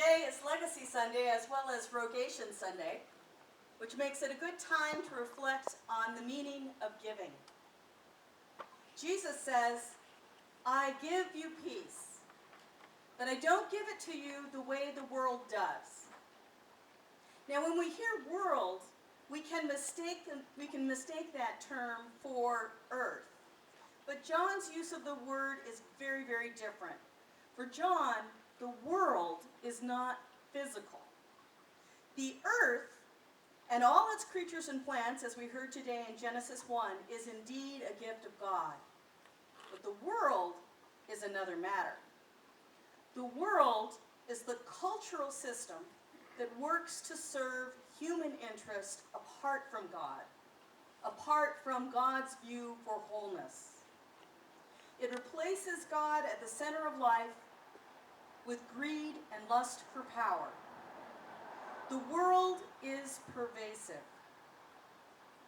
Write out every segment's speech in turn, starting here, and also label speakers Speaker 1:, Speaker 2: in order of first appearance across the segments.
Speaker 1: Today is Legacy Sunday as well as Rogation Sunday, which makes it a good time to reflect on the meaning of giving. Jesus says, "I give you peace, but I don't give it to you the way the world does." Now, when we hear world, we can mistake that term for earth. But John's use of the word is very, very different. For John, the world is not physical. The earth and all its creatures and plants, as we heard today in Genesis 1, is indeed a gift of God. But the world is another matter. The world is the cultural system that works to serve human interest apart from God, apart from God's view for wholeness. It replaces God at the center of life with greed and lust for power. The world is pervasive,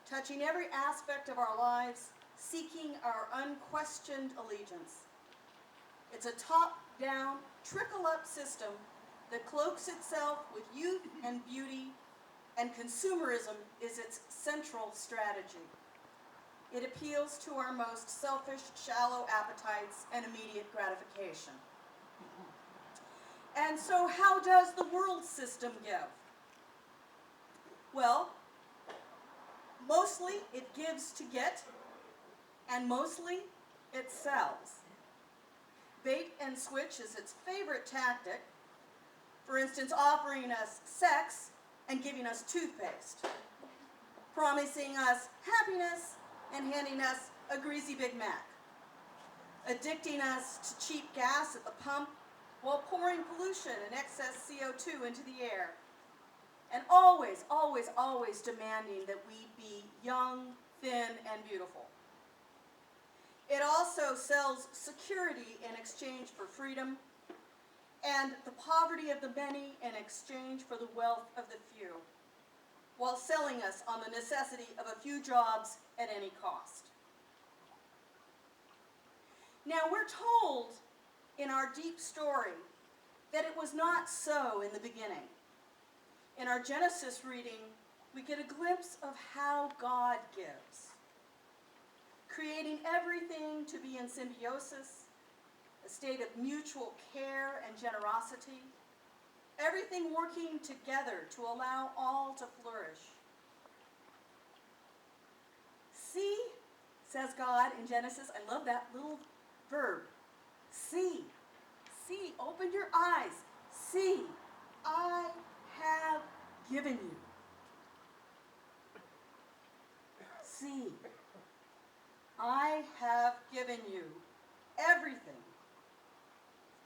Speaker 1: touching every aspect of our lives, seeking our unquestioned allegiance. It's a top-down, trickle-up system that cloaks itself with youth and beauty, and consumerism is its central strategy. It appeals to our most selfish, shallow appetites and immediate gratification. And so how does the world system give? Well, mostly it gives to get, and mostly it sells. Bait and switch is its favorite tactic. For instance, offering us sex and giving us toothpaste, promising us happiness and handing us a greasy Big Mac, addicting us to cheap gas at the pump while pouring pollution and excess CO2 into the air, and always, always, always demanding that we be young, thin, and beautiful. It also sells security in exchange for freedom, and the poverty of the many in exchange for the wealth of the few, while selling us on the necessity of a few jobs at any cost. Now, we're told in our deep story that it was not so in the beginning. In our Genesis reading, we get a glimpse of how God gives, creating everything to be in symbiosis, a state of mutual care and generosity, everything working together to allow all to flourish. See, says God in Genesis, I love that little verb, see, see, open your eyes, see, I have given you. See, I have given you everything,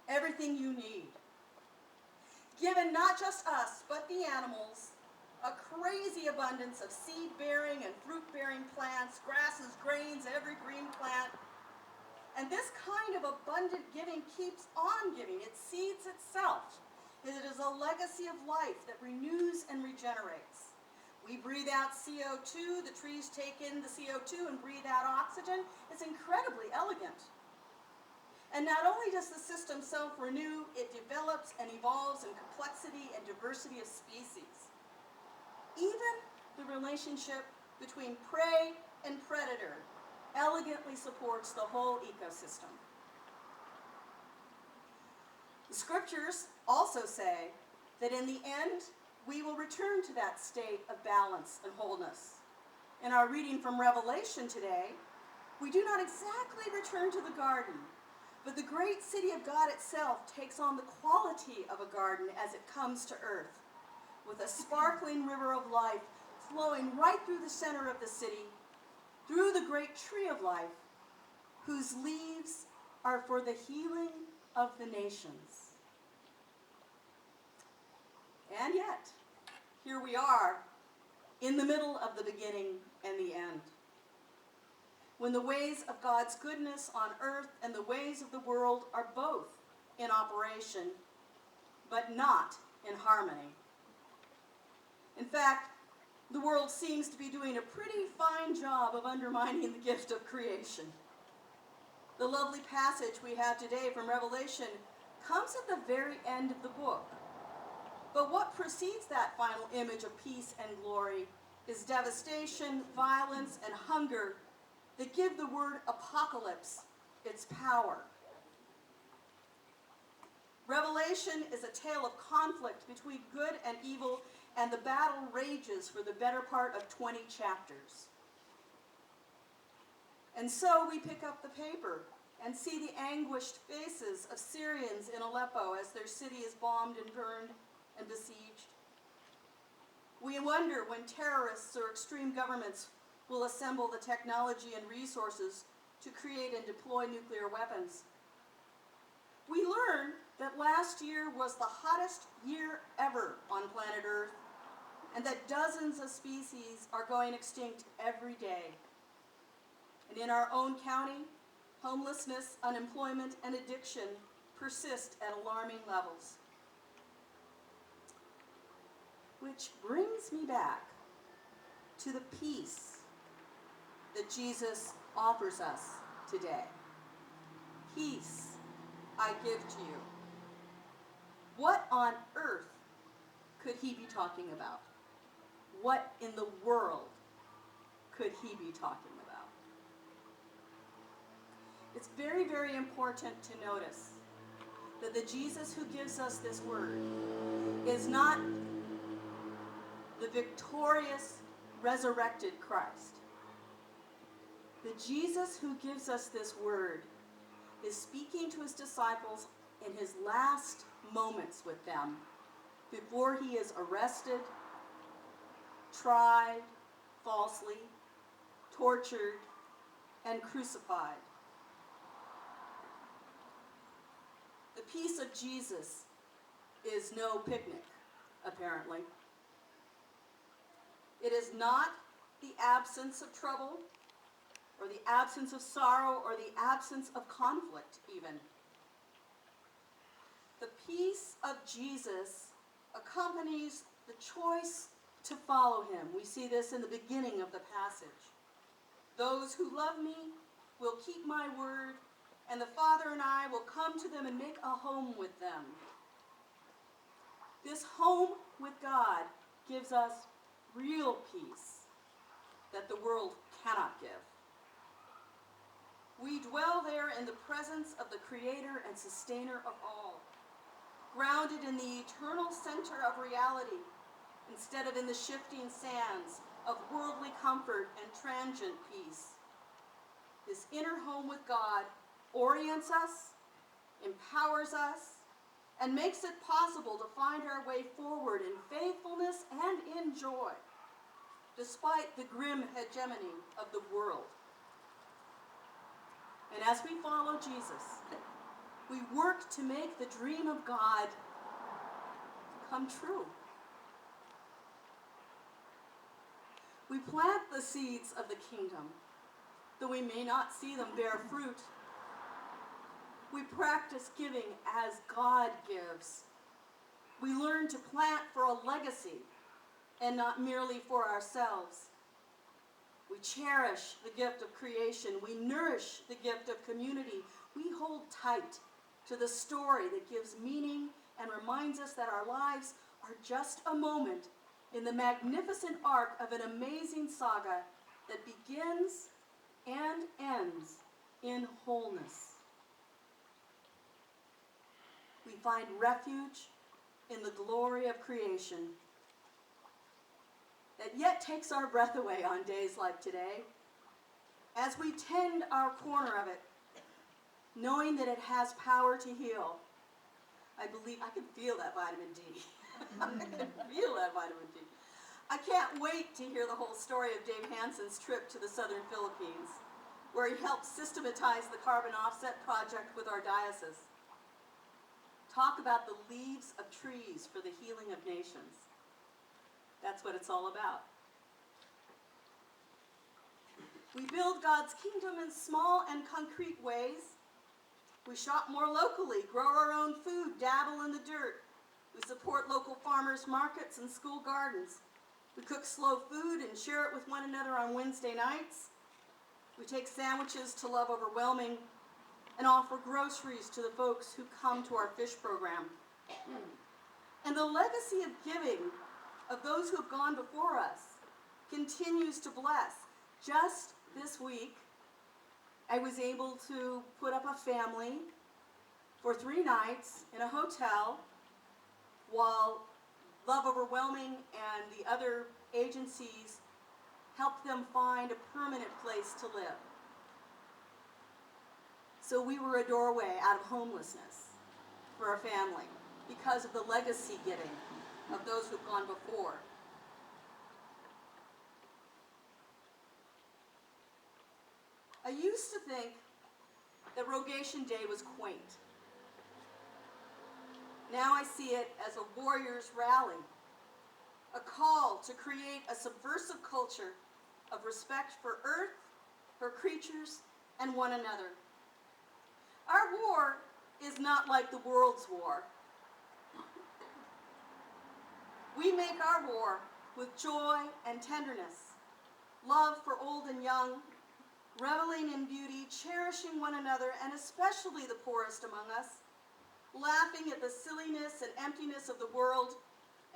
Speaker 1: everything you need. Given not just us, but the animals, a crazy abundance of seed-bearing and fruit-bearing plants, grasses, grains, every green plant. And this kind of abundant giving keeps on giving. It seeds itself. It is a legacy of life that renews and regenerates. We breathe out CO2, the trees take in the CO2 and breathe out oxygen. It's incredibly elegant. And not only does the system self-renew, it develops and evolves in complexity and diversity of species. Even the relationship between prey and predator elegantly supports the whole ecosystem. The scriptures also say that in the end, we will return to that state of balance and wholeness. In our reading from Revelation today, we do not exactly return to the garden, but the great city of God itself takes on the quality of a garden as it comes to earth, with a sparkling river of life flowing right through the center of the city, through the great tree of life, whose leaves are for the healing of the nations. And yet, here we are, in the middle of the beginning and the end, when the ways of God's goodness on earth and the ways of the world are both in operation, but not in harmony. In fact, the world seems to be doing a pretty fine job of undermining the gift of creation. The lovely passage we have today from Revelation comes at the very end of the book, But what precedes that final image of peace and glory is devastation, violence, and hunger that give the word apocalypse its power. Revelation is a tale of conflict between good and evil, and the battle rages for the better part of 20 chapters. And so we pick up the paper and see the anguished faces of Syrians in Aleppo as their city is bombed and burned and besieged. We wonder when terrorists or extreme governments will assemble the technology and resources to create and deploy nuclear weapons. We learn that last year was the hottest year ever on planet Earth, and that dozens of species are going extinct every day. And in our own county, homelessness, unemployment, and addiction persist at alarming levels. Which brings me back to the peace that Jesus offers us today. Peace I give to you. What on earth could he be talking about? What in the world could he be talking about? It's very, very important to notice that the Jesus who gives us this word is not the victorious, resurrected Christ. The Jesus who gives us this word is speaking to his disciples in his last moments with them before he is arrested, tried falsely, tortured, and crucified. The peace of Jesus is no picnic, apparently. It is not the absence of trouble, or the absence of sorrow, or the absence of conflict, even. The peace of Jesus accompanies the choice to follow him. We see this in the beginning of the passage. Those who love me will keep my word, and the Father and I will come to them and make a home with them. This home with God gives us real peace that the world cannot give. We dwell there in the presence of the Creator and Sustainer of all, grounded in the eternal center of reality, instead of in the shifting sands of worldly comfort and transient peace. This inner home with God orients us, empowers us, and makes it possible to find our way forward in faithfulness and in joy, despite the grim hegemony of the world. And as we follow Jesus, we work to make the dream of God come true. We plant the seeds of the kingdom, though we may not see them bear fruit. We practice giving as God gives. We learn to plant for a legacy and not merely for ourselves. We cherish the gift of creation. We nourish the gift of community. We hold tight to the story that gives meaning and reminds us that our lives are just a moment in the magnificent arc of an amazing saga that begins and ends in wholeness. We find refuge in the glory of creation that yet takes our breath away on days like today, as we tend our corner of it, knowing that it has power to heal. I believe I can feel that vitamin D. I can feel that vitamin D. I can't wait to hear the whole story of Dave Hansen's trip to the southern Philippines, where he helped systematize the carbon offset project with our diocese. Talk about the leaves of trees for the healing of nations. That's what it's all about. We build God's kingdom in small and concrete ways. We shop more locally, grow our own food, dabble in the dirt. We support local farmers markets and school gardens. We cook slow food and share it with one another on Wednesday nights. We take sandwiches to Love Overwhelming and offer groceries to the folks who come to our fish program. And the legacy of giving of those who have gone before us continues to bless. Just this week, I was able to put up a family for 3 nights in a hotel while Love Overwhelming and the other agencies helped them find a permanent place to live. So we were a doorway out of homelessness for a family because of the legacy giving of those who've gone before. I used to think that Rogation Day was quaint. Now I see it as a warrior's rally, a call to create a subversive culture of respect for Earth, her creatures, and one another. Our war is not like the world's war. We make our war with joy and tenderness, love for old and young, reveling in beauty, cherishing one another, and especially the poorest among us, laughing at the silliness and emptiness of the world,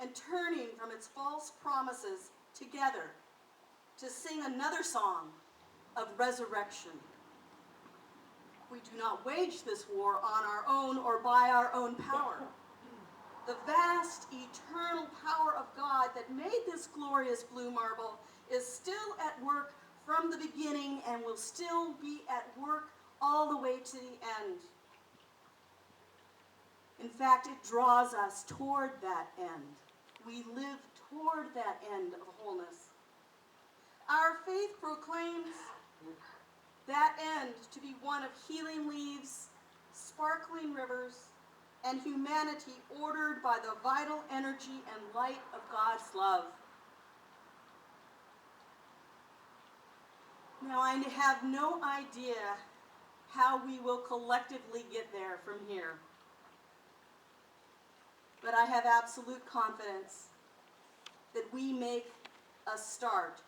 Speaker 1: and turning from its false promises together to sing another song of resurrection. We do not wage this war on our own or by our own power. The vast, eternal power of God that made this glorious blue marble is still at work from the beginning and will still be at work all the way to the end. In fact, it draws us toward that end. We live toward that end of wholeness. Our faith proclaims that end to be one of healing leaves, sparkling rivers, and humanity ordered by the vital energy and light of God's love. Now, I have no idea how we will collectively get there from here, but I have absolute confidence that we make a start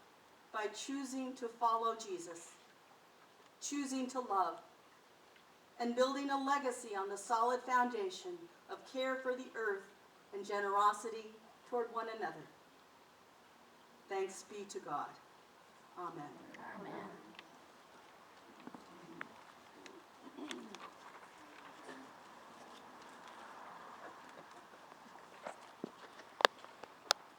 Speaker 1: by choosing to follow Jesus, choosing to love, and building a legacy on the solid foundation of care for the earth and generosity toward one another. Thanks be to God. Amen.
Speaker 2: Amen.